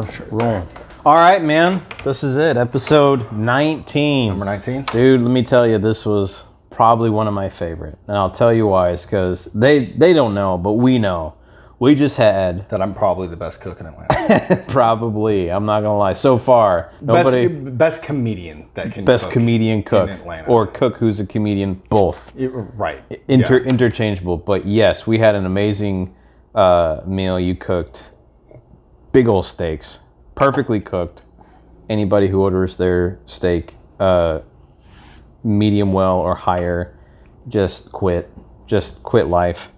we're rolling. All right, man. This is it. Episode 19. Number 19? Dude, let me tell you, this was probably one of my favorite. And I'll tell you why. It's because they don't know, but we know. We just had... That I'm probably the best cook in Atlanta. Probably. I'm not going to lie. So far, nobody... Best comedian that can Best cook comedian cook. in Atlanta. Or cook who's a comedian. Both. Right. Interchangeable. But yes, we had an amazing meal. You cooked big old steaks. Perfectly cooked. Anybody who orders their steak medium well or higher, just quit life.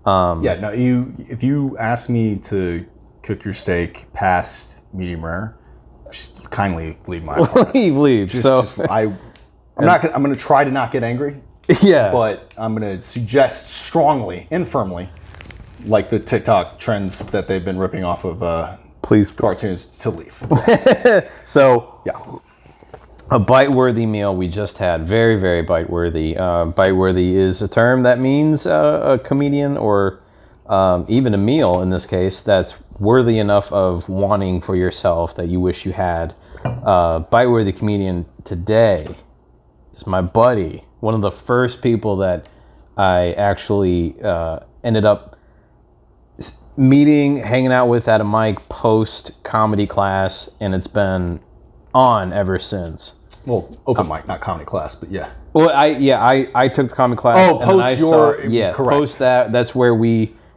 If you ask me to cook your steak past medium rare, just kindly leave my apartment. Leave. I'm going to try to not get angry. Yeah. But I'm going to suggest strongly and firmly, like the TikTok trends that they've been ripping off of cartoons, to leave. So, yeah. A bite-worthy meal we just had. Very, very bite-worthy. Bite-worthy is a term that means a comedian or even a meal, in this case, that's worthy enough of wanting for yourself that you wish you had. Bite-worthy comedian today is my buddy. One of the first people that I actually ended up meeting, hanging out with at a mic post-comedy class, and it's been on ever since. Well, open mic, not comedy class, but yeah. Well, I took the comedy class. Oh, correct. Post that's where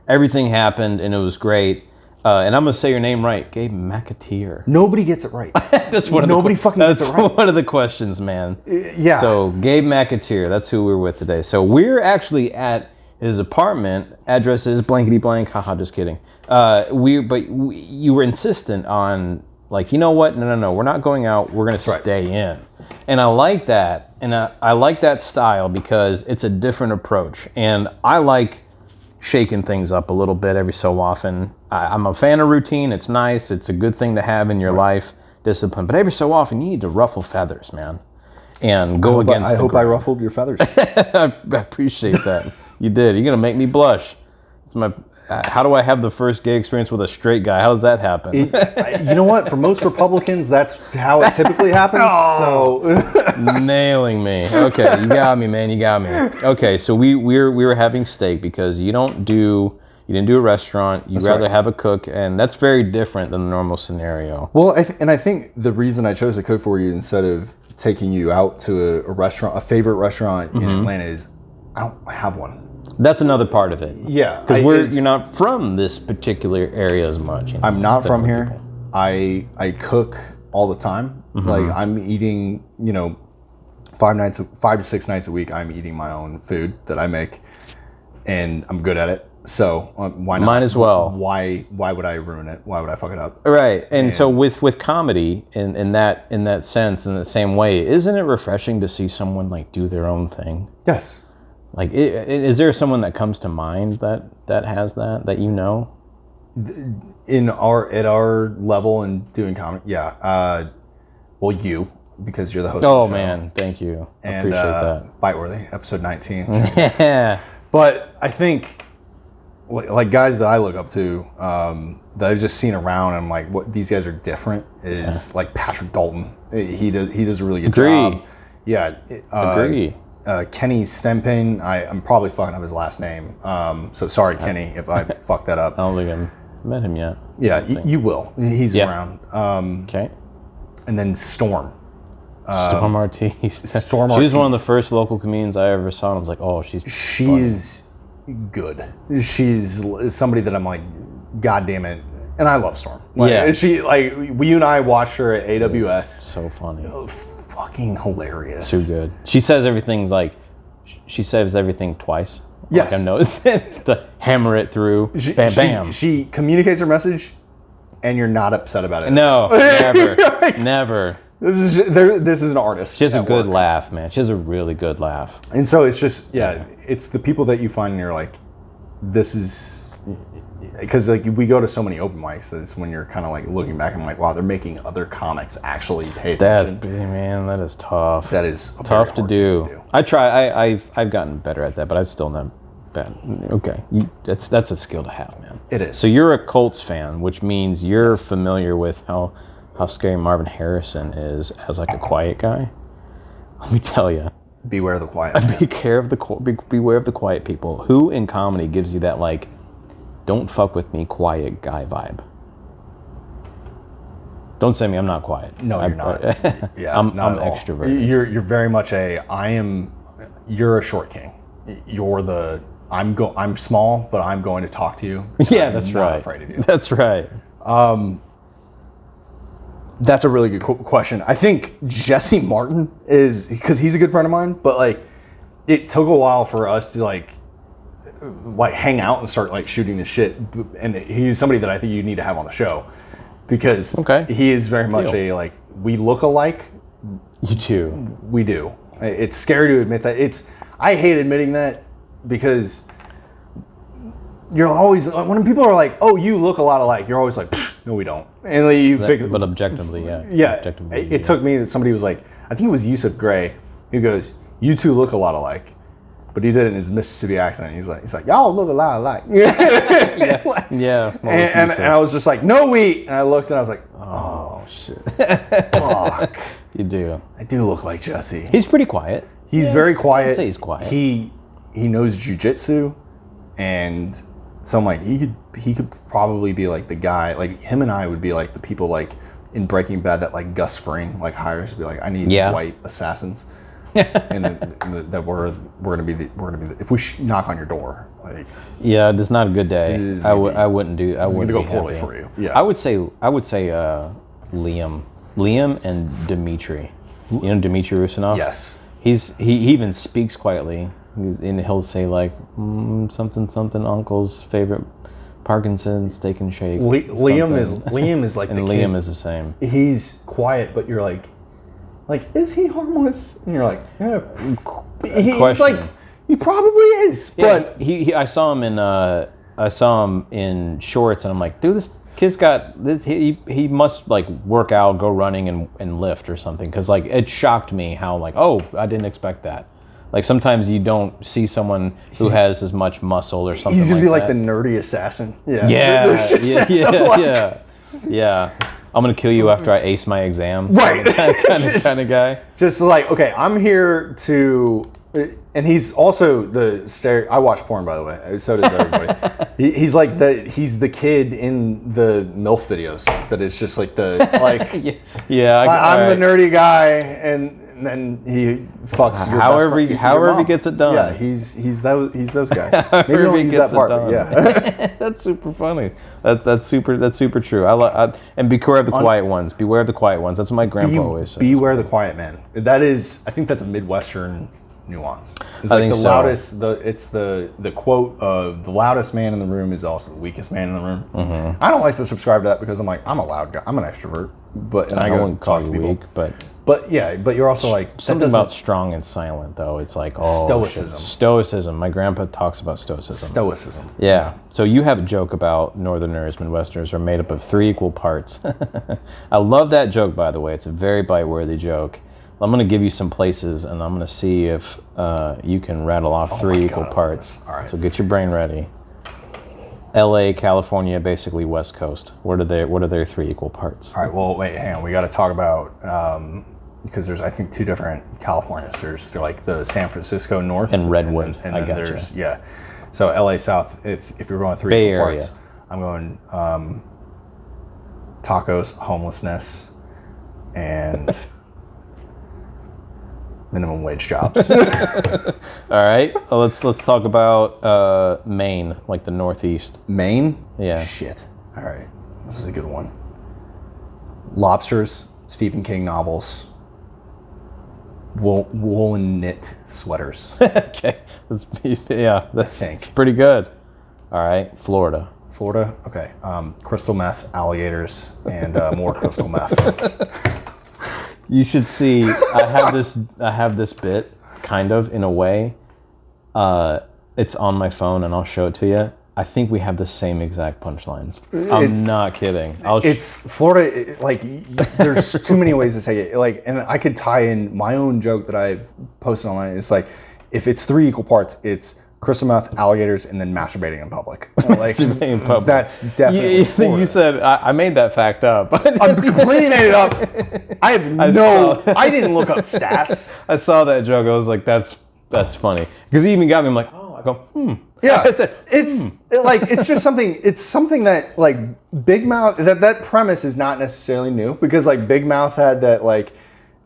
everything happened, and it was great. And I'm gonna say your name right, Gabe McAteer. Nobody gets it right. That's one. Nobody fucking gets it right. That's one of the questions, man. Yeah. So Gabe McAteer, that's who we're with today. So we're actually at his apartment. Address is blankety blank. Haha, just kidding. You were insistent on, like, you know what? No. We're not going out. We're gonna stay in. And I like that. And I like that style because it's a different approach. And I like shaking things up a little bit every so often. I'm a fan of routine. It's nice. It's a good thing to have in your life, discipline. But every so often, you need to ruffle feathers, man. And go against I hope I ruffled your feathers. I appreciate that. You did. You're going to make me blush. It's my... how do I have the first gay experience with a straight guy? How does that happen? You know what? For most Republicans, that's how it typically happens. Nailing me. Okay, you got me, man. You got me. Okay, so we were having steak because you didn't do a restaurant. You'd rather have a cook, and that's very different than the normal scenario. Well, I think the reason I chose to cook for you instead of taking you out to a restaurant, a favorite restaurant in Atlanta, is I don't have one. That's another part of it. Yeah. Because you're not from this particular area as much. I'm not from here. I cook all the time. Like, I'm eating, 5 to 6 nights a week, I'm eating my own food that I make. And I'm good at it. So why not? Mine as well. Why would I ruin it? Why would I fuck it up? Right. And so with comedy, in that sense, in the same way, isn't it refreshing to see someone like do their own thing? Yes. Like, is there someone that comes to mind that has that you know? At our level and doing comedy, yeah. Well, you, because you're the host of the show. Oh, man, thank you. I and, appreciate that. Biteworthy, episode 19. Yeah. But I think, like guys that I look up to, that I've just seen around, and I'm like, what these guys are different is like Patrick Dalton. He does a really good job. Yeah. Agree. Kenny Stempin, I'm probably fucking up his last name. So sorry, Kenny, if I fucked that up. I don't think I've met him yet. Yeah, you will. He's around. Okay. And then Storm. Storm Artiste. She was one of the first local comedians I ever saw, and I was like, oh, she is good. She's somebody that I'm like, God damn it. And I love Storm. You and I watched her at AWS. So funny. Fucking hilarious. Too good. She says everything twice. Yes. Like, I noticed it. To hammer it through. Bam. She communicates her message, and you're not upset about it. No, never. Never. This is an artist. She has a good laugh, man. She has a really good laugh. And so it's just, it's the people that you find and you're like, this is... Because like we go to so many open mics that it's when you're kind of like looking back and like, wow, they're making other comics actually pay attention. That is tough. That is tough to do. I try. I've gotten better at that, but I've still not Okay, that's a skill to have, man. It is. So you're a Colts fan, which means you're familiar with how scary Marvin Harrison is as like a quiet guy. Let me tell you. Beware the quiet man. Beware of the quiet people. Who in comedy gives you that like, don't fuck with me, quiet guy vibe? Don't say me. I'm not quiet. No, you're not. Yeah, I'm not at all. extroverted. You're very much you're a short king. I'm small, but I'm going to talk to you. Yeah, that's I'm right. not afraid of you. That's right. That's a really good question. I think Jesse Martin is, because he's a good friend of mine, but like it took a while for us to like hang out and start like shooting the shit. And he's somebody that I think you need to have on the show because he is very much we look alike. You do. We do. It's scary to admit that. I hate admitting that because you're always, when people are like, oh, you look a lot alike, you're always like, no, we don't. And like, but objectively, yeah. Yeah. Objectively, it took me that somebody was like, I think it was Yusuf Gray, who goes, you two look a lot alike. But he did it in his Mississippi accent. He's like, y'all look a lot alike. Yeah. And I was just like, no, we. And I looked and I was like, oh shit. Fuck. You do. I do look like Jesse. He's pretty quiet. He's very quiet. I'd say he's quiet. He knows jujitsu, and so I'm like, he could probably be like the guy. Like him and I would be like the people like in Breaking Bad that like Gus Fring like hires to be like, I need white assassins, and that we're gonna be the if we knock on your door. Like, yeah, it's not a good day. I wouldn't do. I wouldn't go be poorly happy. for you. Yeah, I would say Liam and Dimitri. You know Dimitri Rusinov? Yes. He even speaks quietly, and he'll say like something uncle's favorite Parkinson's steak and shake. Liam is like and the Liam kid. is the same. He's quiet, but you're like is he harmless? And you're like, yeah. He's like, he probably is. Yeah, but I saw him in shorts, and I'm like, dude, this kid's got this. He must like work out, go running, and lift or something. Because like it shocked me how like, oh, I didn't expect that. Like sometimes you don't see someone who has as much muscle or something. He's gonna be like that. the nerdy assassin. Yeah. Yeah. I'm gonna kill you after I ace my exam. Right. kind of guy. Just like, okay, I'm here to. And he's also I watch porn, by the way. So does everybody. He's the kid in the MILF videos that is just like I'm the nerdy guy, and then he fucks your however your he gets it done. Yeah, he's those guys. Maybe don't use that part. But yeah, that's super funny. That's super true. And beware of the quiet ones. Beware of the quiet ones. That's what my grandpa always says. Beware the quiet man. I think that's a Midwestern nuance. It's I like think the so. loudest. It's the quote of the loudest man in the room is also the weakest man in the room. Mm-hmm. I don't like to subscribe to that because I'm like, I'm a loud guy. I'm an extrovert, I wouldn't call you weak, but you're also like something about strong and silent though. It's like stoicism. Stoicism. My grandpa talks about stoicism. Stoicism. Yeah. So you have a joke about Northerners, Midwesterners are made up of 3 equal parts. I love that joke, by the way. It's a very bite-worthy joke. I'm going to give you some places, and I'm going to see if you can rattle off 3 equal parts. All right. So get your brain ready. L.A., California, basically West Coast. What are their 3 equal parts? All right. Well, wait, hang on. We got to talk about because there's I think 2 different Californias. There's like the San Francisco North and Redwood. and then there's So L.A. South. If you're going 3 Bay equal Area. parts, I'm going tacos, homelessness, and minimum wage jobs. All right, let's talk about Maine, like the Northeast. Maine? Yeah. Shit. All right, this is a good one. Lobsters, Stephen King novels, woolen knit sweaters. Okay, that's I think pretty good. All right, Florida. Florida. Okay, crystal meth, alligators, and more crystal meth. You should see. I have this bit, kind of in a way. It's on my phone, and I'll show it to you. I think we have the same exact punchlines. I'm not kidding. It's Florida. Like, there's too many ways to say it. Like, and I could tie in my own joke that I've posted online. It's like, if it's 3 equal parts, it's crystal meth, alligators, and then masturbating in public. Like, Masturbating in public. That's definitely. You said I made that fact up. I completely made it up. I didn't look up stats. I saw that joke. I was like, that's funny, because he even got me. I'm like, oh, I go, Yeah, I said, it's just something. It's something that like Big Mouth. That premise is not necessarily new, because like Big Mouth had that like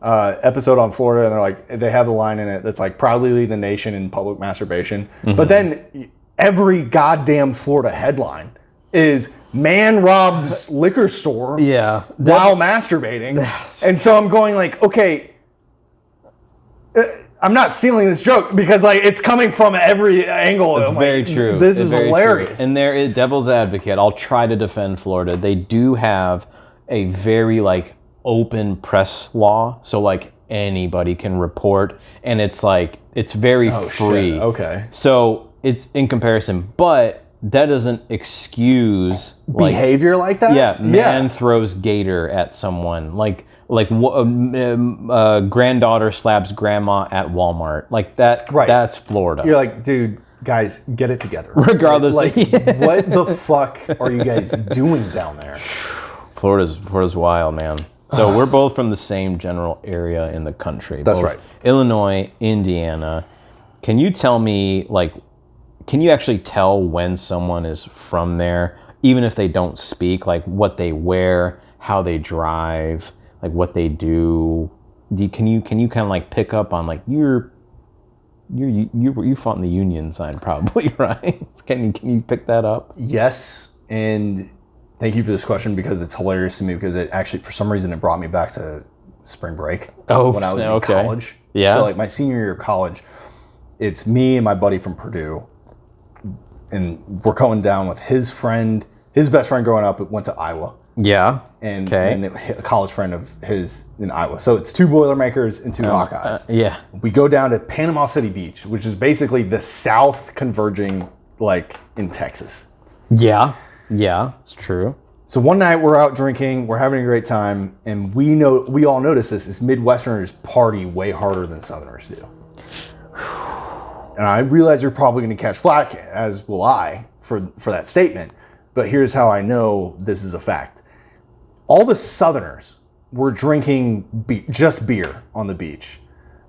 episode on Florida, and they're like, they have the line in it that's like, proudly lead the nation in public masturbation. But then every goddamn Florida headline is man robs liquor store while masturbating. And so I'm going like, okay, I'm not stealing this joke, because like it's coming from every angle. It's very true. This is hilarious. True. And there is devil's advocate. I'll try to defend Florida. They do have a very like open press law, so like anybody can report, and it's like it's very free. Shit. Okay. So it's in comparison, but that doesn't excuse behavior like that. Yeah, man throws gator at someone, like granddaughter slaps grandma at Walmart, like that. Right. That's Florida. You're like, dude, guys, get it together. Regardless, like, what the fuck are you guys doing down there? Florida's wild, man. So we're both from the same general area in the country. That's right. Illinois, Indiana. Can you tell me, like, can you actually tell when someone is from there, even if they don't speak, like what they wear, how they drive, like what they do? Can you kind of like pick up on like you fought in the Union side probably, right? Can you pick that up? Yes, and thank you for this question, because it's hilarious to me, because it actually, for some reason, it brought me back to spring break when I was in college. Yeah. So like my senior year of college, it's me and my buddy from Purdue, and we're going down with his best friend growing up went to Iowa. Yeah. And a college friend of his in Iowa. So it's 2 Boilermakers and 2 Hawkeyes. Yeah. We go down to Panama City Beach, which is basically the South converging like in Texas. Yeah. Yeah, it's true. So one night we're out drinking, we're having a great time, and we all notice this is Midwesterners party way harder than Southerners do. And I realize you're probably going to catch flack, as will I, for that statement. But here's how I know this is a fact. All the Southerners were drinking just beer on the beach.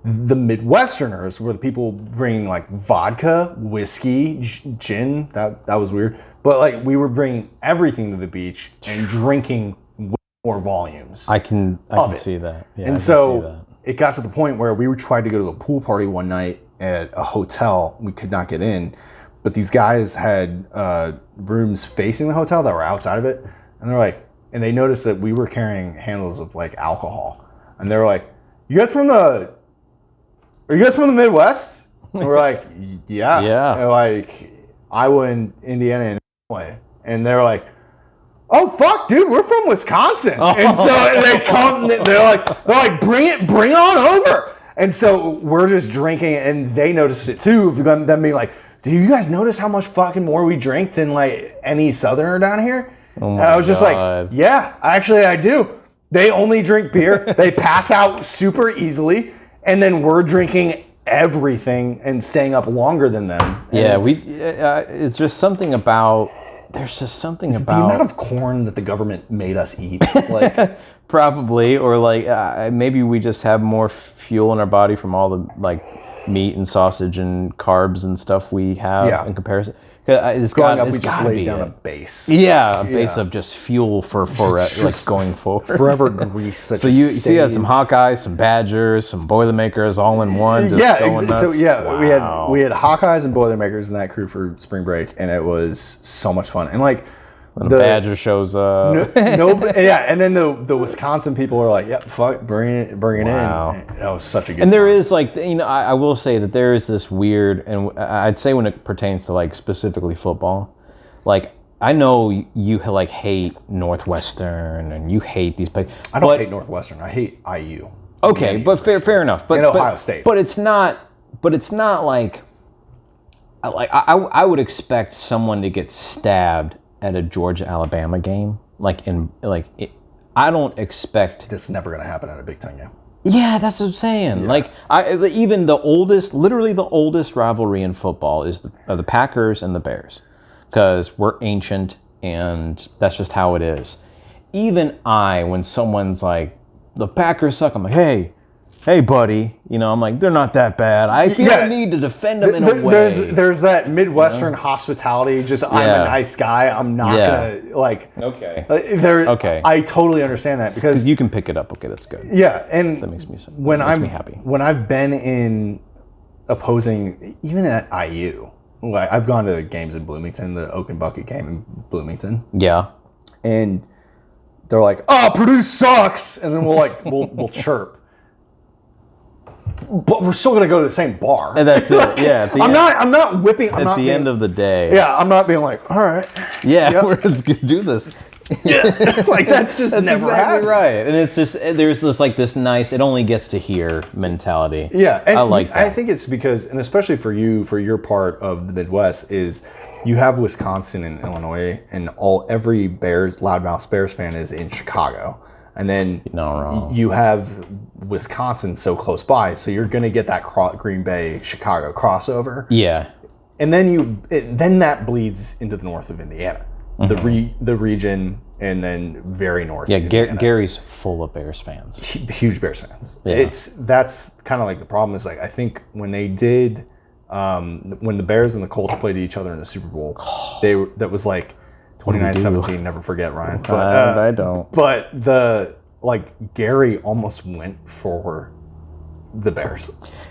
The Midwesterners were the people bringing like vodka, whiskey, gin. That was weird. But like we were bringing everything to the beach and drinking way more volumes. I can see that. Yeah, and so it got to the point where we tried to go to a pool party one night at a hotel. We could not get in, but these guys had rooms facing the hotel that were outside of it, and they noticed that we were carrying handles of like alcohol, and they were like, "Are you guys from the Midwest?" And we're like, "Yeah." Yeah. And like Iowa and Indiana and Illinois, and they're like, "Oh fuck, dude, we're from Wisconsin." And so they come, they're like, bring it on over. And so we're just drinking, and they noticed it too. Them being like, "Do you guys notice how much fucking more we drink than like any Southerner down here?" Oh and I was just like, "Yeah, actually I do. They only drink beer. They pass out super easily, and then we're drinking everything and staying up longer than them." And it's just something about. There's just something about the amount of corn that the government made us eat. Like probably, or like maybe we just have more fuel in our body from all the like meat and sausage and carbs and stuff we have in comparison. Growing up, we just laid down a base. Yeah, a base of just fuel for like going forward. Forever grease. So you had some Hawkeyes, some Badgers, some Boilermakers all in one. Just going nuts. So we had Hawkeyes and Boilermakers in that crew for spring break, and it was so much fun. And like when the Badger shows up, and then the Wisconsin people are like, "Yeah, fuck, bring it in." That was such a good. And there is like, I will say that there is this weird, and I'd say when it pertains to like specifically football, like I know you like hate Northwestern and you hate these places. I don't hate Northwestern. I hate IU. Okay, but fair enough. But Ohio State. But it's not like I would expect someone to get stabbed at a Georgia-Alabama game, I don't expect. That's never going to happen at a Big Ten game. Yeah, that's what I'm saying. Like, even literally the oldest rivalry in football is the Packers and the Bears, because we're ancient and that's just how it is. Even when someone's like, the Packers suck, I'm like, hey, buddy. I'm like, they're not that bad. I feel the need to defend them in a way. There's that Midwestern hospitality. Just I'm a nice guy. I'm not gonna Okay. Okay. I totally understand that because you can pick it up. Okay, that's good. Yeah, and that makes me happy. When I've been in opposing, even at IU, I've gone to games in Bloomington, the Oak and Bucket game in Bloomington. Yeah, and they're like, "Oh, Purdue sucks," and then we'll chirp. But we're still gonna go to the same bar. And that's it. Yeah. I'm not whipping. At the end of the day. Yeah, I'm not being like, all right. Yeah, let's do this. Yeah, that's just never exactly happens. Right. And it's just there's this nice. It only gets to here mentality. Yeah, and I like that. I think it's because, and especially for you, for your part of the Midwest, is you have Wisconsin and Illinois, and every loudmouth Bears fan is in Chicago. And then you have Wisconsin so close by, so you're going to get that Green Bay Chicago crossover. Yeah, and then then that bleeds into the north of Indiana, the region, and then very north. Yeah, Gary's full of Bears fans. Huge Bears fans. Yeah. That's kind of like the problem is I think when they did when the Bears and the Colts played each other in the Super Bowl, that was like 29-17, never forget, Ryan. But I don't. But Gary almost went for the Bears.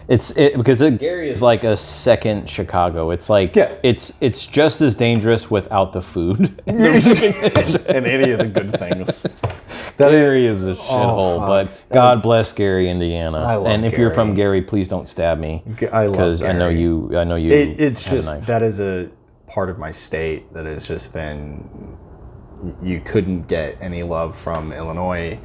Because Gary is like a second Chicago. It's like it's just as dangerous without the food and any of the good things. Gary is a shithole, but God bless Gary, Indiana. I love and if Gary. You're from Gary, please don't stab me. Because I know you. It's just that is a part of my state that has just been, you couldn't get any love from Illinois,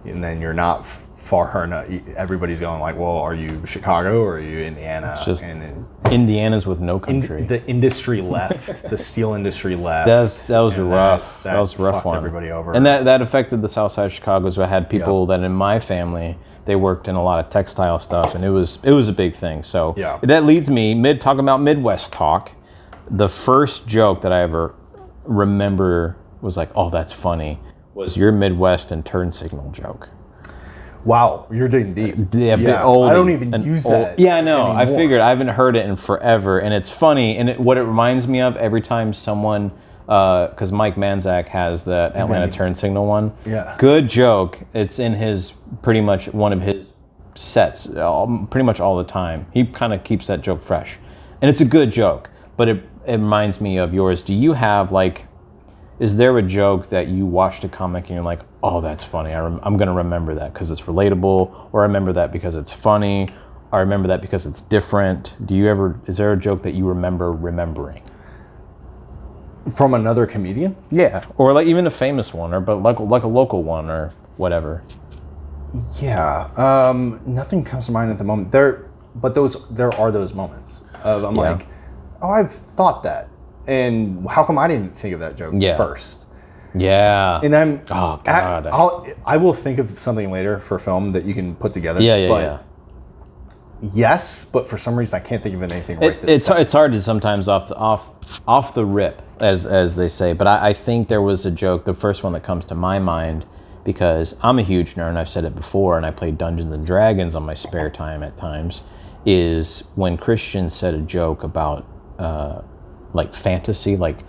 and then you're not far enough. Everybody's going like, well, are you Chicago or are you Indiana? It's just Indiana's with no country. The industry left. The steel industry left. That was rough. That was a rough one. Everybody over. And that affected the south side of Chicago. So I had people that in my family, they worked in a lot of textile stuff, and it was a big thing. So that leads me talking about Midwest talk. The first joke that I ever remember was like, oh, that's funny, was your Midwest and turn signal joke. Wow, you're digging deep. Yeah, I don't even use that. Yeah, I know. Anymore. I figured I haven't heard it in forever, and it's funny. And what it reminds me of every time someone, because Mike Manzak has that Atlanta turn signal one. Yeah. Good joke. It's in pretty much one of his sets, pretty much all the time. He kind of keeps that joke fresh, and it's a good joke. But it reminds me of yours. Do you have is there a joke that you watched a comic and you're like, oh, that's funny. I'm going to remember that because it's relatable, or I remember that because it's funny, or I remember that because it's different. Is there a joke that you remember remembering? From another comedian? Yeah, or even a famous one, but like a local one or whatever. Yeah, nothing comes to mind at the moment. There are those moments of like, oh, I've thought that, and how come I didn't think of that joke first? Yeah. And I'm I will think of something later for film that you can put together. Yeah. Yes, but for some reason I can't think of anything It's hard to sometimes off the rip, as they say. But I think there was a joke, the first one that comes to my mind, because I'm a huge nerd, and I've said it before, and I play Dungeons and Dragons on my spare time at times, is when Christian said a joke about fantasy, like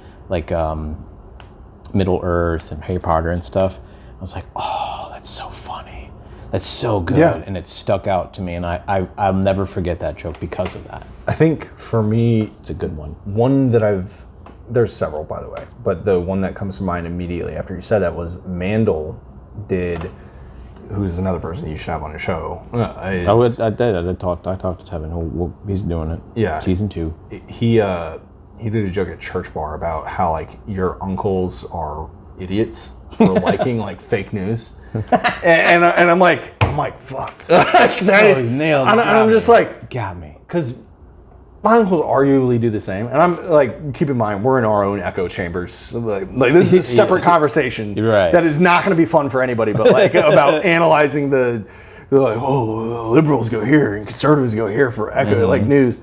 Middle Earth and Harry Potter and stuff. I was like, oh, that's so funny. That's so good. Yeah. And it stuck out to me, and I'll never forget that joke because of that. I think for me, it's a good one. One that there's several, by the way, but the one that comes to mind immediately after you said that was Mandel did, who's another person you should have on your show. I talked to Tevin. He's doing it. Yeah. Season 2. He did a joke at Church Bar about how your uncles are idiots for liking fake news, and I'm like fuck. Nailed. And I'm just like, got me, because my uncles arguably do the same, and I'm like, keep in mind we're in our own echo chambers. Like this is a separate conversation right. that is not going to be fun for anybody, but about analyzing the they're like, oh, liberals go here and conservatives go here for like news.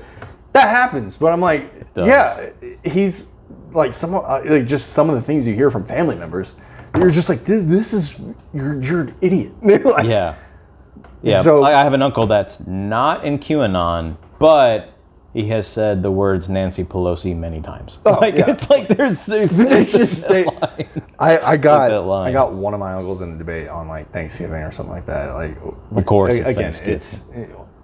That happens, but I'm like, yeah, he's like like just some of the things you hear from family members. You're just like, this is you're an idiot. Like, yeah. So I have an uncle that's not in QAnon, but he has said the words Nancy Pelosi many times. It's like there's it's just I got one of my uncles in a debate on like Thanksgiving or something like that. Like, of course, it's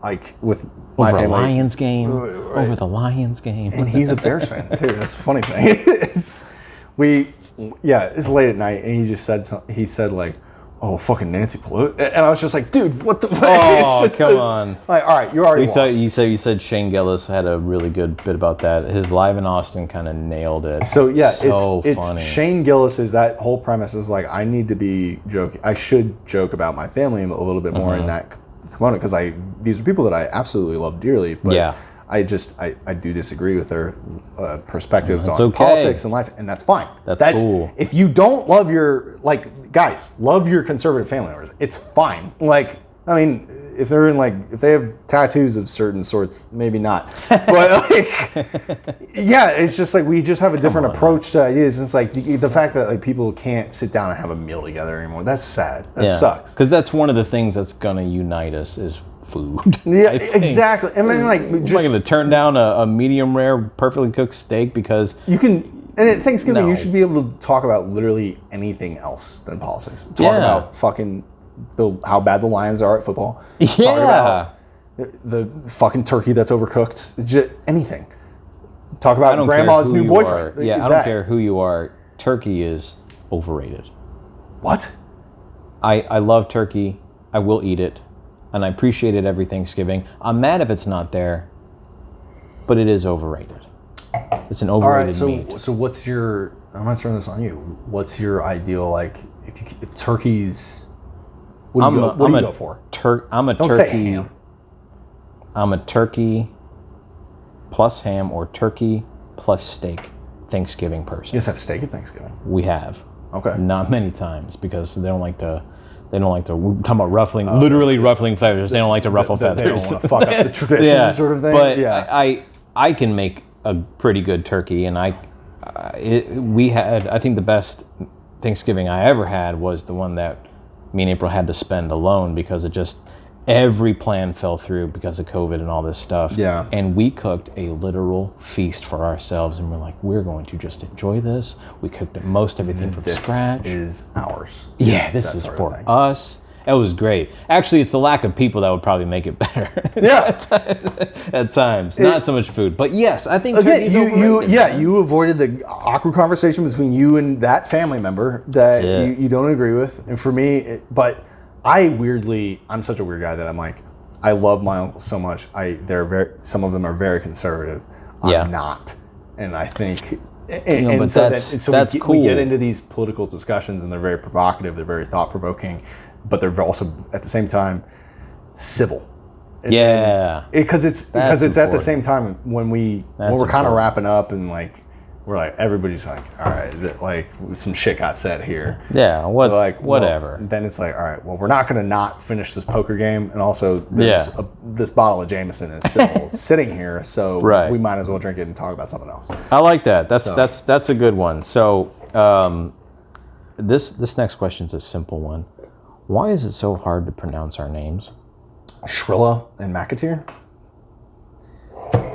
like with my family, over the Lions game, and he's a Bears fan too. That's the funny thing. It's late at night, and he said like, "Oh, fucking Nancy Pelosi," and I was just like, "Dude, what the?" Oh, come on! Like, all right, you're already lost. You said Shane Gillis had a really good bit about that. His Live in Austin kind of nailed it. So yeah, it's funny. Shane Gillis is that whole premise is like, I need to be joking. I should joke about my family a little bit more in that component, because these are people that I absolutely love dearly. But I do disagree with their perspectives on politics and life, and that's fine. That's cool. If you don't love love your conservative family members, it's fine. Like, I mean, if they have tattoos of certain sorts, maybe not. But it's just like we just have a different approach to ideas. It's like the fact that like people can't sit down and have a meal together anymore. That's sad. That sucks. Because that's one of the things that's gonna unite us is food. Yeah, exactly. I mean, like, just going to turn down a medium rare, perfectly cooked steak because you can. And at Thanksgiving, you should be able to talk about literally anything else than politics. Talk about fucking how bad the Lions are at football. Yeah. Talk about the fucking turkey that's overcooked. Just anything. Talk about grandma's new boyfriend. I don't care who you are. Turkey is overrated. What? I love turkey. I will eat it. And I appreciate it every Thanksgiving. I'm mad if it's not there, but it is overrated. It's an overrated meat. So what's your? I'm gonna turn this on you. What's your ideal like? If turkeys, what do you go for? Don't say ham. I'm a turkey plus ham or turkey plus steak Thanksgiving person. You guys have steak at Thanksgiving? We have. Okay. Not many times because they don't like to. We're talking about ruffling, literally ruffling feathers. They don't like to ruffle feathers. They don't want to fuck up the tradition sort of thing. But I can make a pretty good turkey, and I think the best Thanksgiving I ever had was the one that me and April had to spend alone because it just every plan fell through because of COVID and all this stuff. Yeah. And we cooked a literal feast for ourselves, and we're like, we're going to just enjoy this. We cooked everything from scratch. This is ours. Yeah, this is for us. It was great. Actually, it's the lack of people that would probably make it better. Yeah. At times. Not so much food. But yes, I think you avoided the awkward conversation between you and that family member that you don't agree with. And for me, I'm such a weird guy that I'm like, I love my uncles so much. Some of them are very conservative. I'm not. And I think, that's cool. We get into these political discussions and they're very provocative. They're very thought provoking, but they're also at the same time civil. Because it's at the same time when we're kind of wrapping up and like, we're like, everybody's like, all right, like some shit got said here. Yeah, whatever. Well, then it's like, all right, well, we're not going to not finish this poker game. And also, this bottle of Jameson is still sitting here. So we might as well drink it and talk about something else. I like that. That's a good one. So this next question is a simple one. Why is it so hard to pronounce our names? Shrilla and McAteer?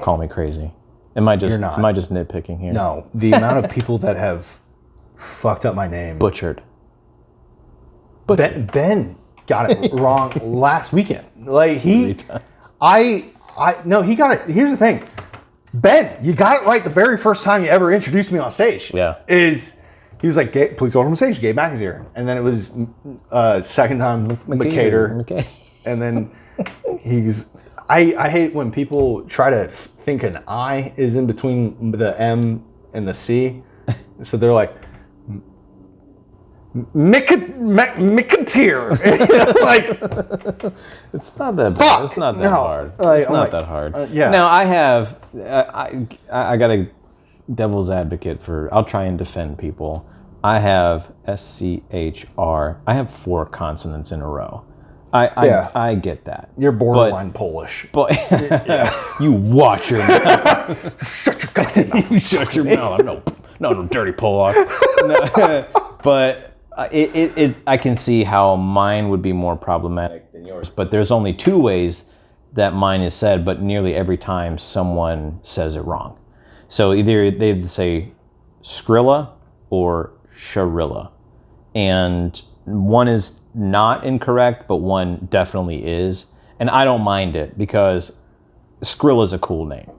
Call me crazy. Am I just nitpicking here? No, the amount of people that have fucked up my name. Butchered. Ben got it wrong last weekend. Like he got it. Here's the thing. Ben, you got it right the very first time you ever introduced me on stage. Yeah. He was like, please welcome on stage, Gabe McAteer. And then it was second time McAteer. Okay. And then I hate when people try to think an I is in between the M and the C. So they're like, McAteer. Like, it's not that bad. Fuck, it's not that hard. It's not that hard. Yeah. Now I have, I got a devil's advocate for, I'll try and defend people. I have SCHR. I have 4 consonants in a row. I get that. You're borderline Polish. But you watch your mouth. Shut your goddamn mouth. You shut your mouth. I'm no dirty Polak. No, but I can see how mine would be more problematic than yours. But there's only two ways that mine is said, but nearly every time someone says it wrong. So either they say Skrilla or Sharilla. And one is not incorrect, but one definitely is. And I don't mind it because Skrilla is a cool name.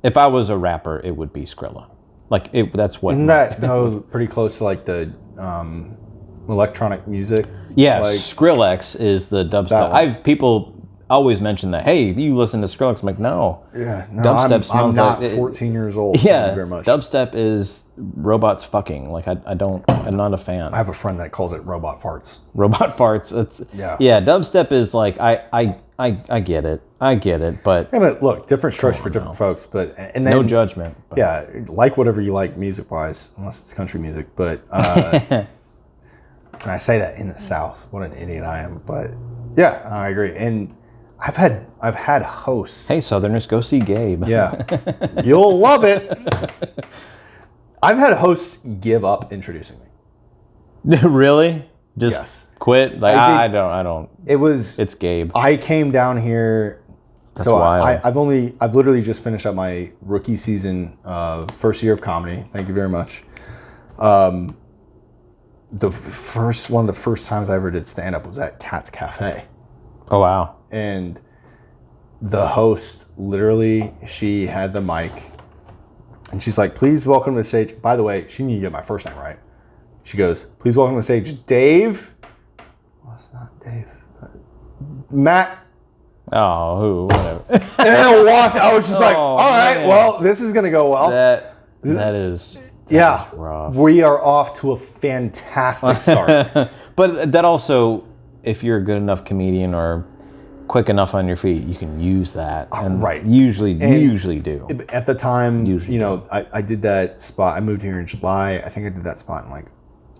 If I was a rapper, it would be Skrilla. Like that's what. Isn't that though pretty close to like the electronic music? Yeah, like, Skrillex is the dubstep. People always mention that. Hey, you listen to Skrillex? I'm like, no. Yeah, no, dubstep sounds I'm not like 14 years old. Yeah, thank you very much. Dubstep is robots fucking. Like I'm not a fan. I have a friend that calls it robot farts. Robot farts. Yeah. Dubstep is like I get it. But yeah, but look, different strokes for different folks. But and then, no judgment. But. Yeah, like whatever you like music wise, unless it's country music. But and I say that in the South. What an idiot I am. But yeah, I agree. And I've had hosts. Hey, Southerners, go see Gabe. Yeah, you'll love it. I've had hosts give up introducing me. Really? Just yes. Quit? Like I don't. It's Gabe. I came down here. That's wild. I've literally just finished up my rookie season, first year of comedy. Thank you very much. One of the first times I ever did stand up was at Cat's Cafe. Oh wow. And the host, literally, she had the mic and she's like, please welcome to the stage. By the way, she knew to get my first name right. She goes, please welcome to the stage, Dave. Well, it's not Dave. Matt. Oh, who? Whatever. And I walked. I was just like, all right, man. Well, this is going to go well. That is rough. We are off to a fantastic start. But that also, if you're a good enough comedian or quick enough on your feet, you can use that. And right. Usually do. At the time, I did that spot. I moved here in July. I think I did that spot in like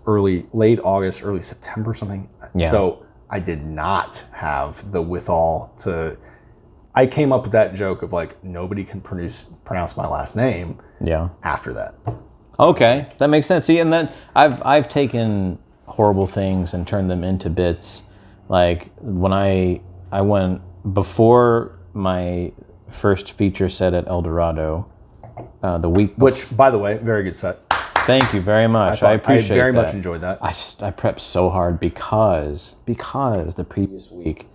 late August, early September or something. Yeah. So I did not have the withal to. I came up with that joke of like nobody can pronounce my last name. Yeah. After that. Okay, that makes sense. See, and then I've taken horrible things and turned them into bits. Like when I went before my first feature set at El Dorado, the week. Which, by the way, very good set. Thank you very much. I appreciate that. I very much enjoyed that. I prepped so hard because the previous week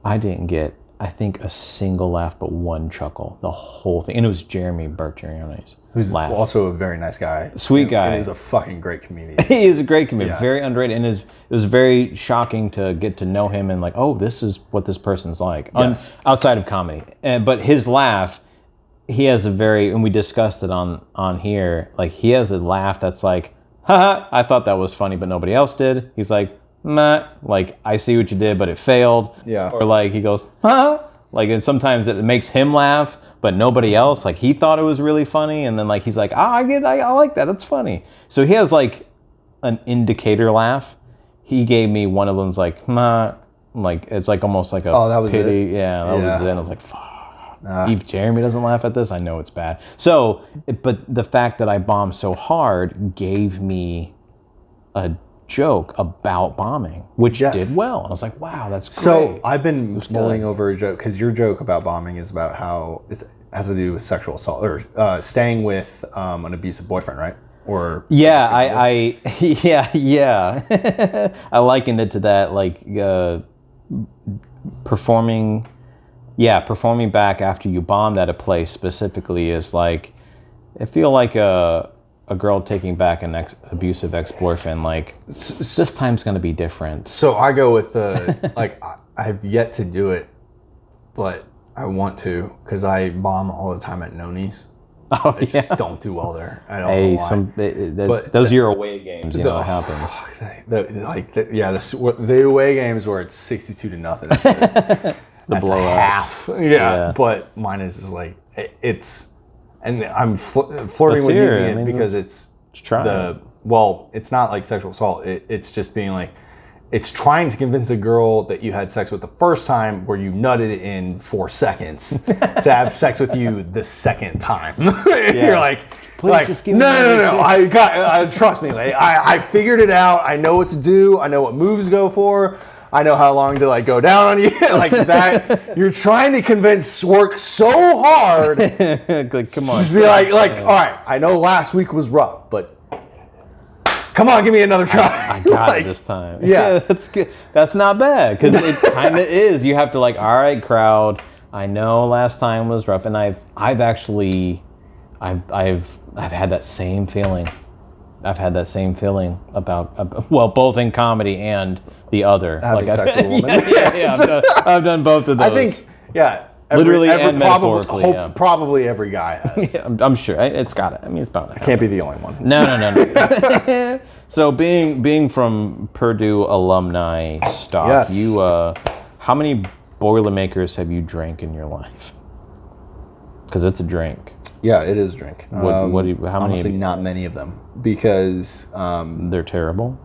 I didn't get, I think, a single laugh but one chuckle the whole thing, and it was Jeremy Bertariani's who's laugh. Also a very nice guy, sweet guy, and he's a fucking great comedian. He is a great comedian, yeah. Very underrated, and it was very shocking to get to know him and like, oh, this is what this person's like, yes. Outside of comedy. But his laugh, he has a very, and we discussed it on here, like he has a laugh that's like, haha, I thought that was funny, but nobody else did. He's like, meh, like I see what you did, but it failed. Yeah. Or like he goes, haha. Like, and sometimes it makes him laugh, but nobody else, like he thought it was really funny, and then like he's like, I like that, that's funny. So he has like an indicator laugh. He gave me one of them's like, nah, like it's like almost like a that was pity. it. Yeah, that was it. I was like, fuck. If Jeremy doesn't laugh at this, I know it's bad. So, but the fact that I bombed so hard gave me a joke about bombing, which did well. And I was like, wow, that's great. So I've been mulling over a joke, because your joke about bombing is about how it has to do with sexual assault or staying with an abusive boyfriend, right? Or yeah, I likened it to that, like performing back after you bombed at a place specifically is like, I feel like a girl taking back an abusive ex-boyfriend, like this time's gonna be different. So I go with like I've yet to do it, but I want to, because I bomb all the time at Noni's. Oh, I just don't do well there. I don't know why. But those are your away games, you know what happens. The away games where it's 62-0. The blowouts. Half. Yeah. But mine is just like, it's, and I'm flirting with using it because it's it's not like sexual assault. It's just being like, It's trying to convince a girl that you had sex with the first time where you nutted in 4 seconds to have sex with you the second time. You're like, Please just give me no. Trust me. Like, I figured it out. I know what to do. I know what moves to go for. I know how long to like go down on you. Like that. You're trying to work so hard. Like, come on. Just be like, all right, I know last week was rough, but come on, give me another try. I got it this time. Yeah. That's good. That's not bad, because it kind of is. You have to like, all right, crowd, I know last time was rough, and I've had that same feeling. I've had that same feeling about both in comedy and the other. Having sex with a woman. Yeah. I've done both of those. I think, literally and metaphorically. Probably every guy has. Yeah, I'm sure. It's got it. I mean, it's bound to happen. Can't be the only one. No. So being from Purdue alumni stock, yes. You how many Boilermakers have you drank in your life? Because it's a drink. Yeah, it is a drink. How many? Honestly, not many of them, because they're terrible.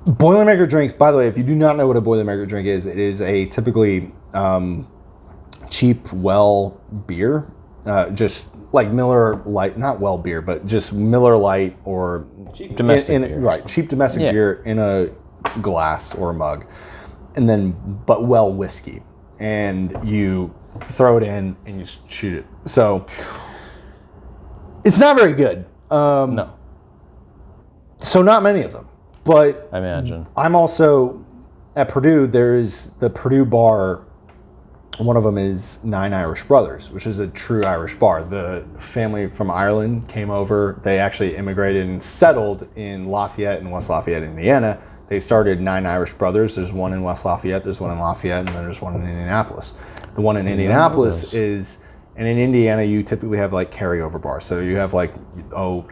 Boilermaker drinks, by the way, if you do not know what a Boilermaker drink is, it is a typically cheap well beer, just like Miller Lite, not well beer, but just Miller Lite or cheap domestic beer. Right, cheap domestic beer in a glass or a mug, and then but well whiskey, and you throw it in and you shoot it. So it's not very good. No. So not many of them, but I imagine. I'm also at Purdue. There's the Purdue bar. One of them is Nine Irish Brothers, which is a true Irish bar. The family from Ireland came over. They actually immigrated and settled in Lafayette and West Lafayette, Indiana. They started Nine Irish Brothers. There's one in West Lafayette, there's one in Lafayette, and then there's one in Indianapolis. The one in Indianapolis is, and in Indiana, you typically have like carryover bars. So you have like,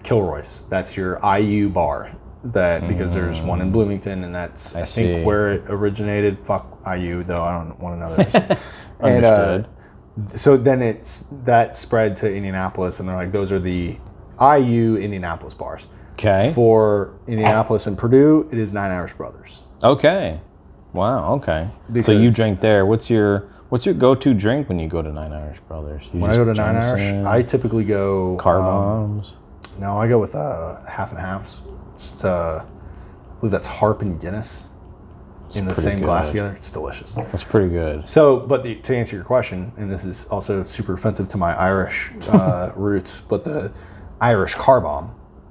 Kilroy's. That's your IU bar. Because there's one in Bloomington, and that's I think where it originated. Fuck IU, though I don't want to know that. Understood. So then that spread to Indianapolis, and they're like, those are the IU Indianapolis bars. Okay. For Indianapolis and Purdue, it is Nine Irish Brothers. Okay. Wow. Okay. So you drink there. What's your go-to drink when you go to Nine Irish Brothers? When I go to Nine Irish, I typically go car bombs. No, I go with half and halves. Just, I believe that's Harp and Guinness in the same glass together. It's delicious. That's pretty good. So, but to answer your question, and this is also super offensive to my Irish roots, but the Irish car bomb,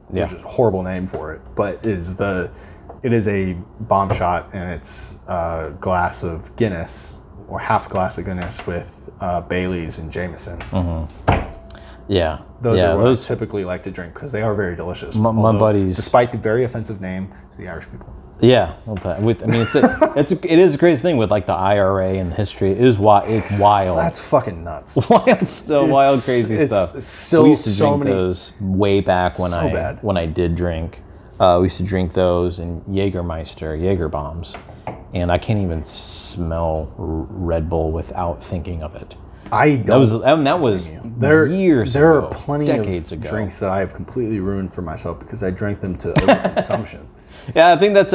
which is a horrible name for it, but it is a bomb shot, and it's a glass of Guinness or half glass of Guinness with Bailey's and Jameson. Mm-hmm. Yeah. Those are what I typically like to drink because they are very delicious. My buddies, despite the very offensive name to the Irish people. Yeah, it is a crazy thing with like the IRA and the history. It's wild. That's fucking nuts. Wild, crazy stuff. It's still we used to so drink many. Those way back when I did drink. We used to drink those and Jaeger bombs, and I can't even smell Red Bull without thinking of it. That was years ago. There are plenty decades of ago. drinks that I have completely ruined for myself because I drank them to overconsumption. Yeah, I think that's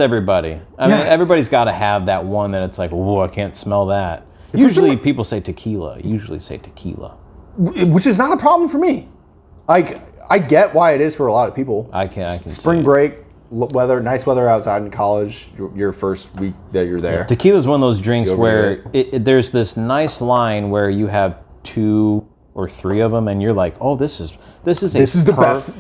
everybody. I mean, everybody's got to have that one that it's like, oh, I can't smell that. Usually people say tequila. Which is not a problem for me. I get why it is for a lot of people. I can Spring break, nice weather outside in college, your first week that you're there. Tequila is one of those drinks where there's this nice line where you have 2 or 3 of them, and you're like, oh, this is the best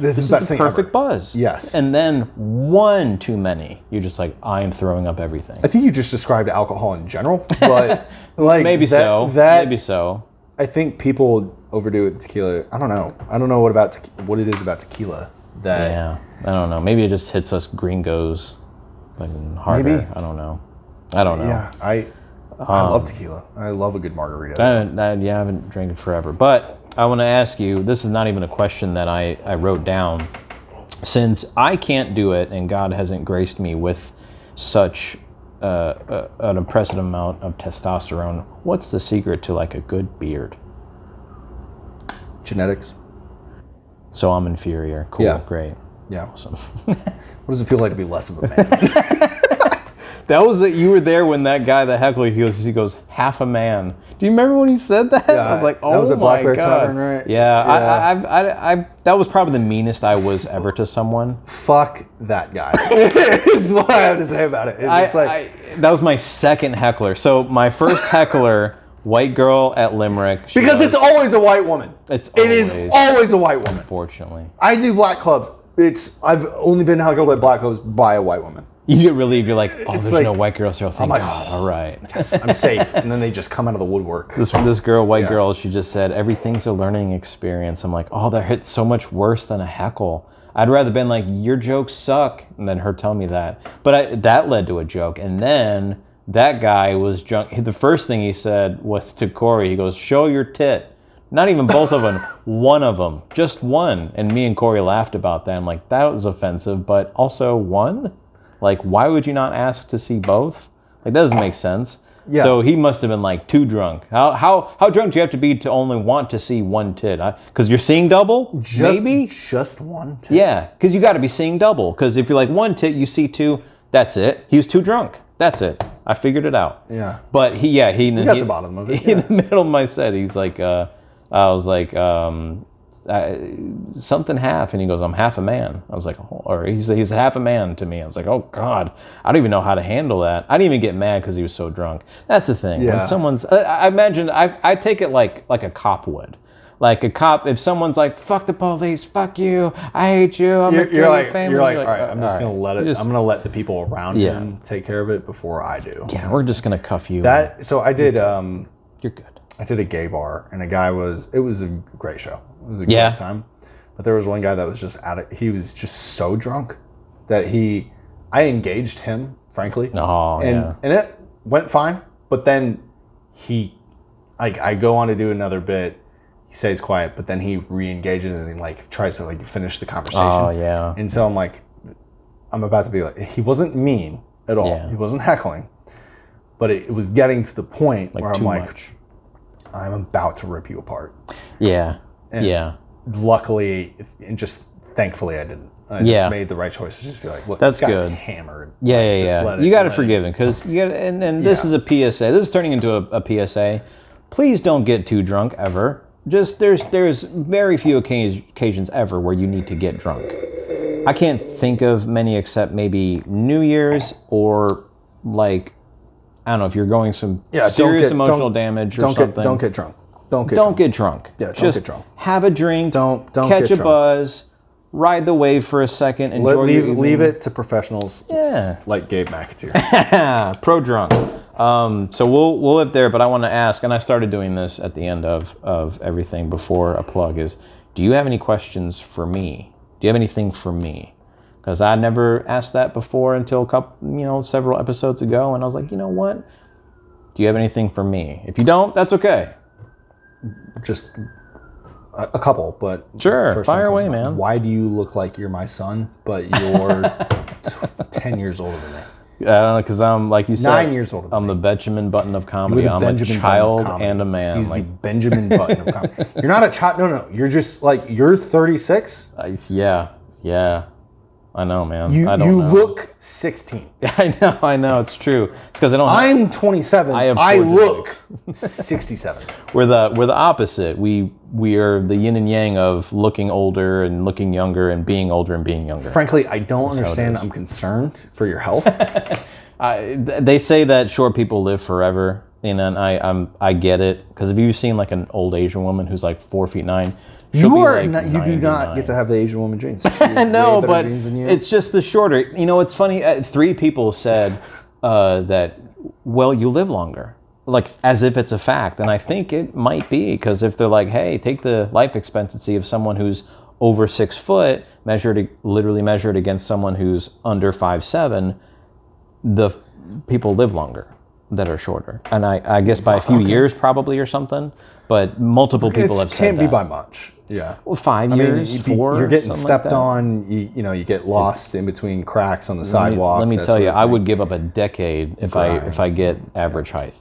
thing perfect ever. Buzz. Yes. And then one too many, you're just like, I am throwing up everything. I think you just described alcohol in general, but like maybe so. I think people overdo it with tequila. I don't know. I don't know what it is about tequila that. Yeah, I don't know. Maybe it just hits us gringos like harder. Maybe. I don't know. Yeah, I love tequila. I love a good margarita. I haven't drank it forever. But I want to ask you, this is not even a question that I wrote down. Since I can't do it and God hasn't graced me with such an impressive amount of testosterone, what's the secret to like a good beard? Genetics. So I'm inferior. Cool, yeah. Great. Yeah. Awesome. What does it feel like to be less of a man? That was it. You were there when that guy, the heckler, he goes, half a man. Do you remember when he said that? Yeah, I was like, oh that was at my Black Bear God. Tavern, right? Yeah. I that was probably the meanest I was ever to someone. Fuck that guy. Is what I have to say about it. That was my second heckler. So my first heckler, white girl at Limerick. Because it's always a white woman. It is always a white woman. Unfortunately. I do black clubs. I've only been heckled at black clubs by a white woman. You get relieved. You're like, oh, there's like, no white girls here. Thank like, God. All right. Yes, I'm safe. And then they just come out of the woodwork. This girl, white girl, she just said, everything's a learning experience. I'm like, oh, that hits so much worse than a heckle. I'd rather been like, your jokes suck, and then her tell me that. But that led to a joke. And then that guy was drunk. The first thing he said was to Corey, he goes, show your tit. Not even both of them, one of them, just one. And me and Corey laughed about that. I'm like, that was offensive, but also one? Like, why would you not ask to see both? Like, that doesn't make sense. Yeah. So he must have been like too drunk. How drunk do you have to be to only want to see one tit? Because you're seeing double, maybe? Just one tit? Yeah, because you got to be seeing double. Because if you're like one tit, you see two, that's it. He was too drunk. That's it. I figured it out. Yeah. But he got to the bottom of it. Yeah. In the middle of my set, he's like, I was like, something half, and he goes, I'm half a man. I was like, oh, or he's half a man to me. I was like, oh God, I don't even know how to handle that. I didn't even get mad because he was so drunk. That's the thing. Yeah. When someone's, I imagine, I take it like a cop would. Like a cop, if someone's like, fuck the police, fuck you, I hate you, I'm gonna kill your family. You're like, all right, I'm just gonna let it. I'm gonna let the people around him take care of it before I do. Yeah, we're just gonna cuff you. So I did. You're good. I did a gay bar, and it was a great show. It was a great time. But there was one guy that was just he was just so drunk that I engaged him, frankly. Oh, and it went fine. But then I go on to do another bit. He stays quiet, but then he re-engages and he like tries to like finish the conversation. Oh, yeah. And so I'm about to be like, he wasn't mean at all. Yeah. He wasn't heckling. But it was getting to the point where I'm like, I'm about to rip you apart. Yeah. And luckily, and just thankfully, I didn't. I just made the right choice to just be like, look, that's this guy's good. Hammered. Yeah. You got to forgive him because and this is a PSA. This is turning into a PSA. Please don't get too drunk ever. Just there's very few occasions ever where you need to get drunk. I can't think of many except maybe New Year's or like, I don't know, if you're going some serious emotional damage or something. Don't get drunk. Don't get drunk. Yeah, don't just get drunk. Have a drink. Don't catch get a drunk. Buzz. Ride the wave for a second. Leave it to professionals. Yeah. Like Gabe McAteer. Pro drunk. So we'll live there, but I want to ask, and I started doing this at the end of everything before a plug is, do you have any questions for me? Do you have anything for me? Because I never asked that before until several episodes ago, and I was like, you know what? Do you have anything for me? If you don't, that's okay. Just a couple, but sure, fire away, man. Why do you look like you're my son, but you're 10 years older than me? I don't know, because I'm, like you said, 9 years older than I'm me. the Benjamin Button of comedy. I'm a child and a man. He's the Benjamin Button of comedy. You're not a child. No. You're just like, you're 36. Yeah. I know, man. You know. Look 16. I know. It's true. It's because I don't. I'm 27. I look 67. We're the opposite. We are the yin and yang of looking older and looking younger and being older and being younger. Frankly, I don't understand. I'm concerned for your health. They say that short people live forever, and I get it, because if you've seen like an old Asian woman who's like 4'9", you do not get to have the Asian woman genes. No, but it's just the shorter. You know, it's funny. 3 people said that, well, you live longer, like as if it's a fact. And I think it might be, because if they're like, hey, take the life expectancy of someone who's over 6 foot, literally measured against someone who's under 5'7", the people live longer that are shorter. And I guess by a few years probably or something. But multiple people have said that. It can't be by much. Yeah. Well, 5 years, 4. You're getting stepped on. You get lost in between cracks on the sidewalk. Let me tell you, I would give up a decade if I get average height.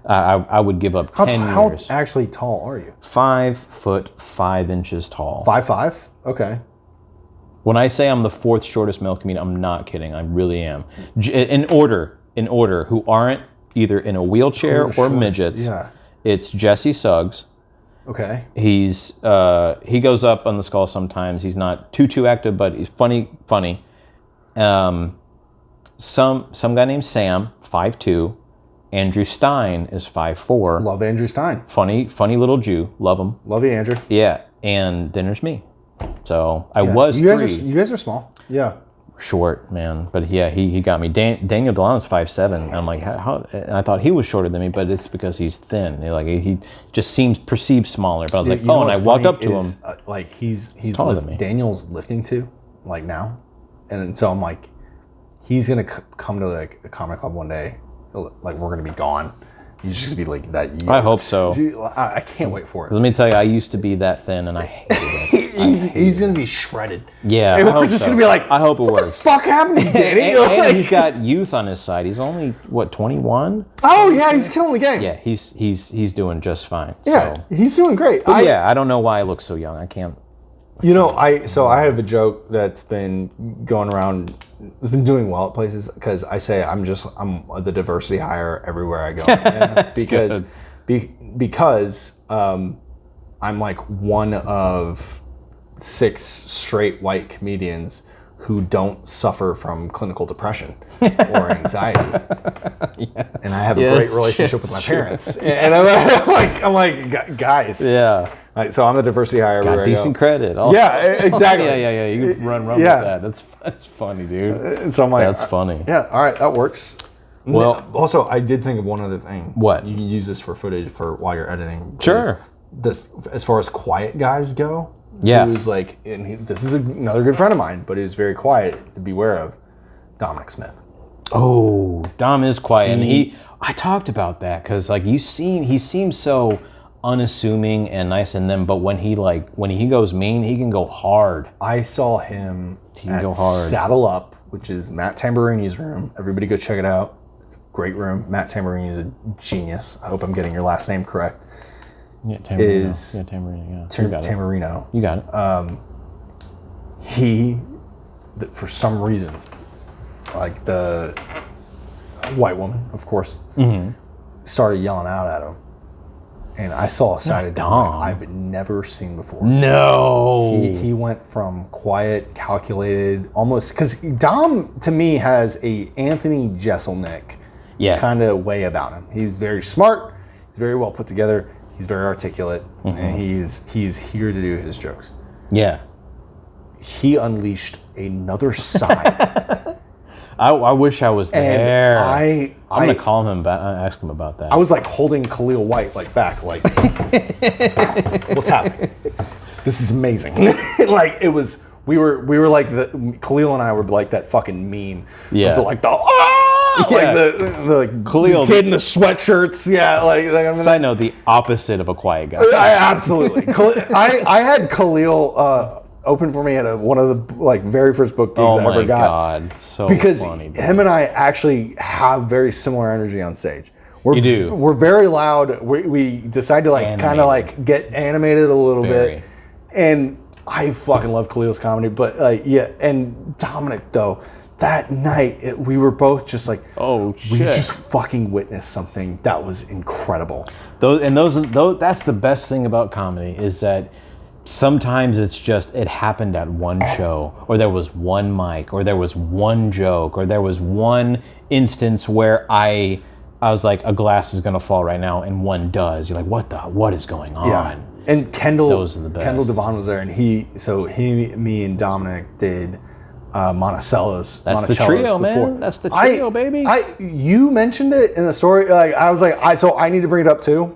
I would give up 10 years. How actually tall are you? 5 foot 5 inches tall. 5'5"? Okay. When I say I'm the 4th shortest male comedian, I'm not kidding. I really am. In order: in order who aren't either in a wheelchair or shortest? midgets. Yeah. It's Jesse Suggs. Okay. He goes up on the skull sometimes. He's not too active, but he's funny. Some guy named Sam, 5'2". Andrew Stein is 5'4". Love Andrew Stein. Funny little Jew. Love him. Love you, Andrew. Yeah, and then there's me. So I was you three. You guys are small. Yeah. Short, man. But yeah, he got me. Daniel Delano's 5'7". I'm like, how? And I thought he was shorter than me, but it's because he's thin. He just seems perceived smaller. But I was like, oh, and I walked up to him. Like he's taller than me. Daniel's lifting too, like now, and so I'm like, he's gonna come to like a comic club one day, like we're gonna be gone. He's just gonna be like that. Yoked. I hope so. I can't wait for it. Let me tell you, I used to be that thin, and I hated it. He's gonna be shredded. Yeah, and we're just gonna be like, I hope it works. What the fuck happened to Danny? and he's got youth on his side. He's only 21. Oh yeah, he's killing the game. Yeah, he's doing just fine. Yeah, so. he's doing great. I don't know why I look so young. I can't. You know, I have a joke that's been going around. It's been doing well at places because I say I'm the diversity hire everywhere I go because I'm like one of 6 straight white comedians who don't suffer from clinical depression or anxiety. Yeah. And I have a great relationship with my parents. And I'm like, guys. Yeah. So I'm the diversity hire everywhere I go. Decent credit. Also. Yeah, exactly. Yeah. You can run with that. That's funny, dude. And so I'm like, that's funny. Yeah, all right, that works. Well, also, I did think of one other thing. What? You can use this for footage for while you're editing. Sure. This, as far as quiet guys go, yeah. He was like, this is another good friend of mine, but he was very quiet to beware of. Dominic Smith. Oh, Dom is quiet, and I talked about that because like he seems so unassuming and nice in them, but when he goes mean, he can go hard. I saw him at Saddle Up, which is Matt Tamburini's room. Everybody go check it out. Great room. Matt Tamburini is a genius. I hope I'm getting your last name correct. Yeah, Tamburino. Tamburino. You got it. For some reason, like the white woman, of course, started yelling out at him. And I saw a side of Dom I've never seen before. No. He went from quiet, calculated, almost, because Dom, to me, has a Anthony Jeselnik kind of way about him. He's very smart. He's very well put together. He's very articulate. And he's here to do his jokes. Yeah. He unleashed another side. I wish I was there. I'm gonna call him back. Ask him about that. I was like holding Khalil White back, what's happening? This is amazing. Like it was. We were like Khalil and I were like that fucking meme. Yeah. Like the Khalil kid in the sweatshirts. Yeah. Side note: the opposite of a quiet guy. Absolutely. I had Khalil. Open for me at one of the very first book gigs I ever got. Oh my God, so because funny, him and I actually have very similar energy on stage. You do. We're very loud. We decide to kind of get animated a little bit, and I fucking love Khalil's comedy. But and Dominic though, that night we were both just like, oh shit, we just fucking witnessed something that was incredible. Those that's the best thing about comedy is that. Sometimes it's just it happened at one show, or there was one mic, or there was one joke, or there was one instance where I was like, a glass is gonna fall right now, and one does. You're like, what is going on? Yeah. And Kendall, those are the best. Kendall Devon was there, and me and Dominic did Monticello's. That's the trio, man. That's the trio, baby. You mentioned it in the story. I was like, I need to bring it up too.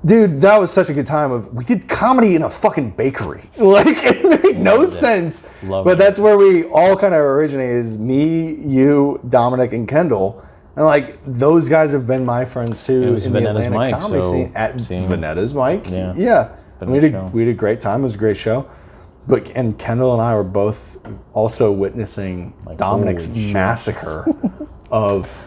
Dude, that was such a good time. We did comedy in a fucking bakery. It made no sense. But that's where we all kind of originated. Is me, you, Dominic, and Kendall, and those guys have been my friends too. It was in Vanetta's the Atlantic comedy scene at Vanetta's Mike. Yeah. We had a great time. It was a great show. And Kendall and I were both also witnessing Dominic's massacre of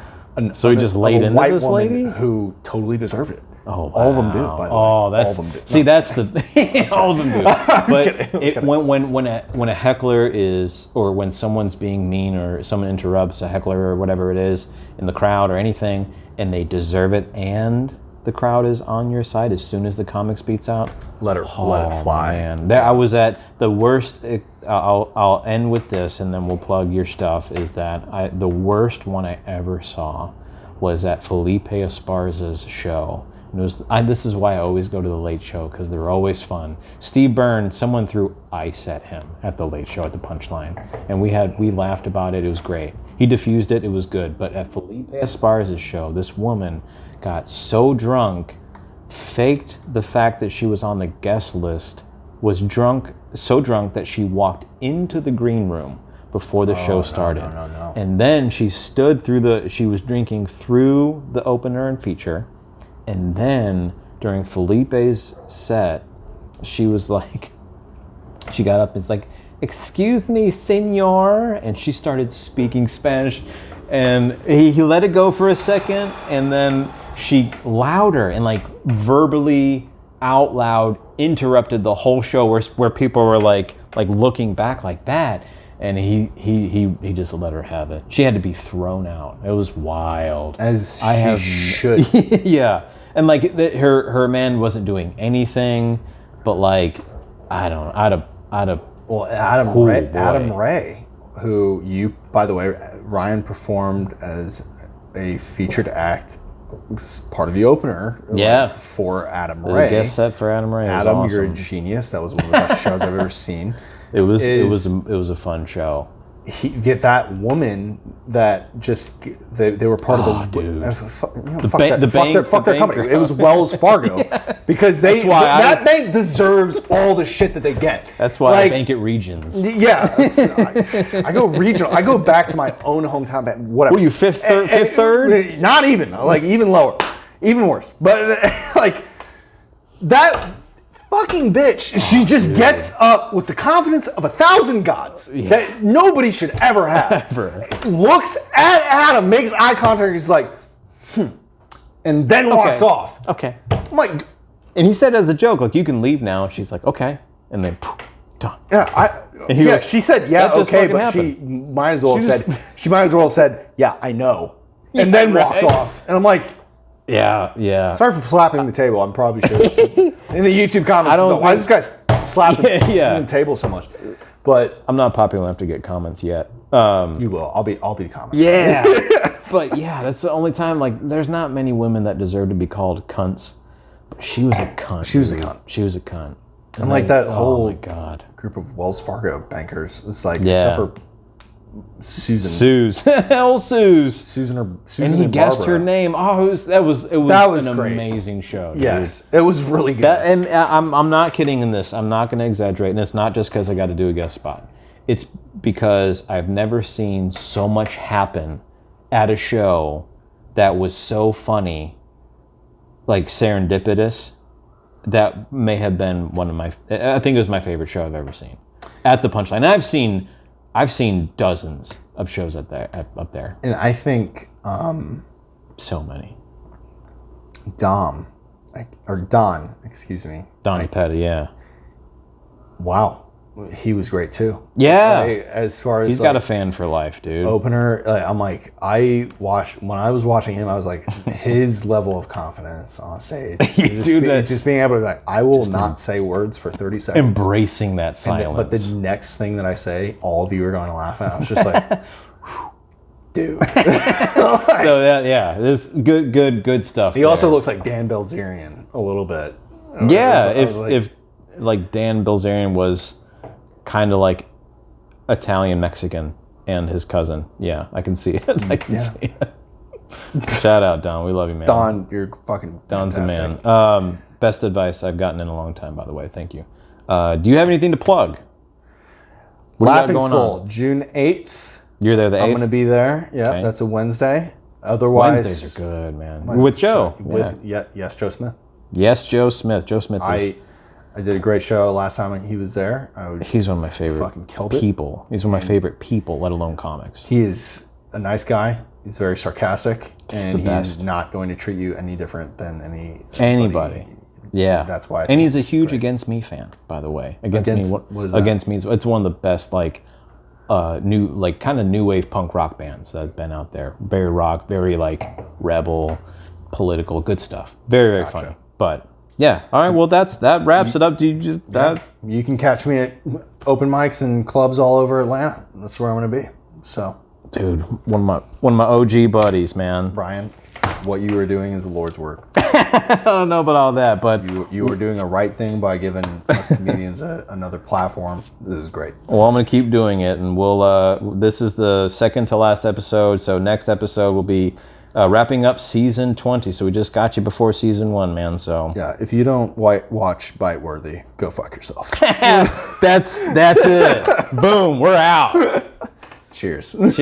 so he just laid into white this woman lady who totally deserved it. Oh, wow. All of them do, by the way. Oh, that's all of them do. see, that's the all of them do. But when a heckler is, or when someone's being mean, or someone interrupts a heckler or whatever it is in the crowd or anything, and they deserve it, and the crowd is on your side as soon as the comics beats out, let it fly. Man, there I was at the worst. I'll end with this, and then we'll plug your stuff. Is that the worst one I ever saw was at Felipe Esparza's show. And it was, this is why I always go to the Late Show, because they're always fun. Steve Byrne, someone threw ice at him at the Late Show at the Punchline, and we laughed about it. It was great. He diffused it. It was good. But at Felipe Esparza's show, this woman got so drunk, faked the fact that she was on the guest list, was drunk, so drunk that she walked into the green room before the show started. No. And then she stood she was drinking through the opener and feature. And then during Felipe's set, she was like, she got up and was like, "Excuse me, senor," and she started speaking Spanish. And he let it go for a second, and then she louder and like verbally out loud interrupted the whole show where people were like looking back like that. And he just let her have it. She had to be thrown out. It was wild. As she should. Yeah. And like her man wasn't doing anything, but like, I don't know, Adam Ray, who by the way, Ryan performed as a featured act, part of the opener. Yeah. For Adam Ray. A guest set for Adam Ray. Adam, awesome. You're a genius. That was one of the best shows I've ever seen. It was a fun show. That woman that just they were part of the fuck their company. It was Wells Fargo. Yeah. Because that bank deserves all the shit that they get. That's why I bank at Regions. Yeah, I go regional. I go back to my own hometown bank. Whatever. Were you fifth third? Not even. Like even lower, even worse. But like that. Fucking bitch. She just gets up with the confidence of 1,000 gods that nobody should ever have. Ever. Looks at Adam, makes eye contact, he's like, and then walks off. Okay. I'm like, and he said as a joke, like, "You can leave now." She's like, "Okay," and then done. Yeah, she said, "Yeah, okay," but happened. She might as well have said, "Yeah, I know," and then walked off. And I'm like. Yeah. Sorry for slapping the table. I'm probably sure in the YouTube comments. Why is this guy slapping the table so much? But I'm not popular enough to get comments yet. You will. I'll be the comment. Yeah. But yeah, that's the only time. Like, there's not many women that deserve to be called cunts. But she was a cunt. She was a cunt. She was a cunt. And like that whole God group of Wells Fargo bankers. It's like except for Susan. Old Suze. Susan and he guessed Barbara. her name. Oh, it was an great. Amazing show. Dude. Yes, it was really good. And I'm not kidding in this. I'm not going to exaggerate. And it's not just because I got to do a guest spot. It's because I've never seen so much happen at a show that was so funny, like serendipitous. That may have been one of my. I think it was my favorite show I've ever seen at the Punchline. And I've seen dozens of shows up there. And I think so many. Don, excuse me. Donnie Petty, yeah. Wow. He was great too. Yeah. As far as he's got a fan for life, dude. Opener, I'm like, when I was watching him, I was like, his level of confidence on stage. Just being able to be like, I will not say words for 30 seconds. Embracing that silence. But the next thing that I say, all of you are going to laugh at. I was just like, dude. So yeah, this good stuff. He also looks like Dan Bilzerian a little bit. Yeah, if like Dan Bilzerian was kind of like Italian Mexican and his cousin. Yeah, I can see it. I can see it. Shout out, Don. We love you, man. Don, you're fucking Don's fantastic. a man. Best advice I've gotten in a long time, by the way. Thank you. Do you have anything to plug? Laughing Skull, June 8th. You're there the 8th? I'm going to be there. Yeah, okay. That's a Wednesday. Otherwise, Wednesdays are good, man. With Joe. Yes, Joe Smith. Yes, Joe Smith. Joe Smith is... I did a great show last time he was there. He's one of my favorite people. He's one of my favorite people, let alone comics. He is a nice guy. He's very sarcastic, and the he's best. not going to treat you any different than anybody. Yeah, That's why. And he's a huge Against Me fan, by the way. Against Me, what is that? Against Me, it's one of the best like new like kind of new wave punk rock bands that have been out there. Very rock, very like rebel, political, good stuff. Very funny. But yeah, all right. Well, that wraps it up. Do you just that? You can catch me at open mics and clubs all over Atlanta. That's where I'm going to be. So, Dude, one of my OG buddies, man. Brian, what you are doing is the Lord's work. I don't know about all that, but You are doing a right thing by giving us comedians another platform. This is great. well, I'm gonna keep doing it, and we'll. This is the second to last episode, so next episode will be wrapping up season 20. So we just got you before season 1, man. So Yeah, if you don't watch Biteworthy, go fuck yourself. that's it. Boom, we're out. Cheers. Cheers.